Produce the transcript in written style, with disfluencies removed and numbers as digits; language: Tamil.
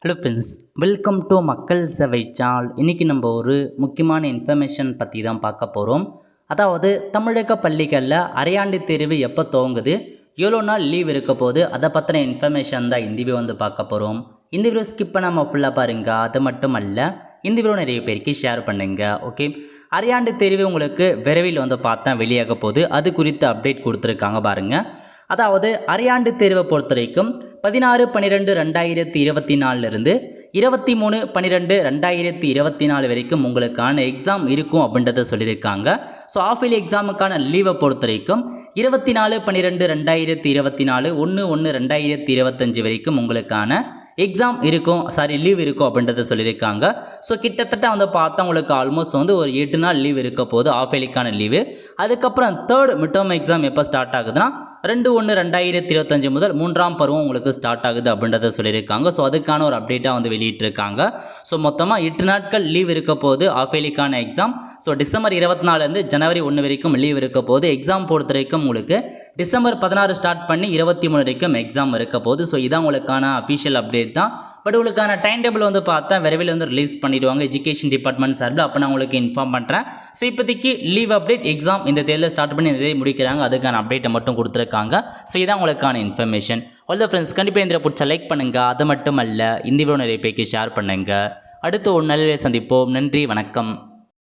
ஹலோ ஃப்ரெண்ட்ஸ், வெல்கம் டு மக்கள் சேவை சேனல். இன்றைக்கி நம்ம ஒரு முக்கியமான இன்ஃபர்மேஷன் பற்றி தான் பார்க்க போகிறோம். அதாவது தமிழக பள்ளிகளில் அரையாண்டு தேர்வு எப்போ துவங்குது, எவ்வளோ நாள் லீவ் இருக்க போது, அதை பற்றின இன்ஃபர்மேஷன் தான் இந்த வீடியோ வந்து பார்க்க போகிறோம். இந்த வீடியோ ஸ்கிப் பண்ணாமல் ஃபுல்லாக பாருங்கள். அது மட்டும் அல்ல, இந்த வீடியோ நிறைய பேருக்கு ஷேர் பண்ணுங்கள். ஓகே, அரையாண்டு தேர்வு உங்களுக்கு விரைவில் வந்து பார்த்தா வெளியாக போகுது. அது குறித்து அப்டேட் கொடுத்துருக்காங்க பாருங்கள். அதாவது அரையாண்டு தேர்வை பொறுத்த வரைக்கும் 16/12/2024 23/12/2024 வரைக்கும் உங்களுக்கான எக்ஸாம் இருக்கும் அப்படின்றத சொல்லியிருக்காங்க. ஸோ ஆஃப் இயர்லி எக்ஸாமுக்கான லீவை பொறுத்த வரைக்கும் 24/12/2024 1/1/2025 வரைக்கும் உங்களுக்கான எக்ஸாம் இருக்கும், லீவ் இருக்கும் அப்படின்றத சொல்லியிருக்காங்க. ஸோ கிட்டத்தட்ட வந்து பார்த்தா உங்களுக்கு ஆல்மோஸ்ட் வந்து ஒரு 8 நாள் லீவ் இருக்க போது ஆஃப் இயர்லிக்கான லீவு. அதுக்கப்புறம் தேர்ட் மிட் டேர்ம் எக்ஸாம் எப்போ ஸ்டார்ட் ஆகுதுன்னா 2/1/2025 முதல் 3ஆம் பருவம் உங்களுக்கு ஸ்டார்ட் ஆகுது அப்படின்றத சொல்லியிருக்காங்க. ஸோ அதுக்கான ஒரு அப்டேட்டாக வந்து வெளியிட்டிருக்காங்க. ஸோ மொத்தமாக 8 நாட்கள் லீவ் இருக்க போது ஆஃப் இயர்லிக்கான எக்ஸாம். ஸோ டிசம்பர் 24 ஜனவரி 1 வரைக்கும் லீவ் இருக்க போது. எக்ஸாம் பொறுத்த வரைக்கும் உங்களுக்கு டிசம்பர் 16 ஸ்டார்ட் பண்ணி 23 வரைக்கும் எக்ஸாம் இருக்க போது. ஸோ இதான் உங்களுக்கான அஃபிஷியல் அப்டேட் தான். பட் உங்களுக்கான டைம் டேபிள் வந்து பார்த்தா விரைவில் வந்து ரிலீஸ் பண்ணிடுவாங்க எஜுகேஷன் டிபார்ட்மெண்ட் சார்பில். அப்போ நான் உங்களுக்கு இன்ஃபார்ம் பண்ணுறேன். ஸோ இப்போதைக்கு லீவ் அப்டேட், எக்ஸாம் இந்த தேதியில் ஸ்டார்ட் பண்ணி இந்த தேதி முடிக்கிறாங்க, அதுக்கான அப்டேட்டை மட்டும் கொடுத்துருக்காங்க. ஸோ இதான் உங்களுக்கான இன்ஃபர்மேஷன். ஆல் ஃப்ரெண்ட்ஸ், கண்டிப்பாக இந்த பிடிச்ச லைக் பண்ணுங்கள். அது மட்டும் அல்ல, இந்த வீடியோ நிறைய பேருக்கு ஷேர் பண்ணுங்கள். அடுத்து ஒரு நல்ல சந்திப்போம். நன்றி, வணக்கம்.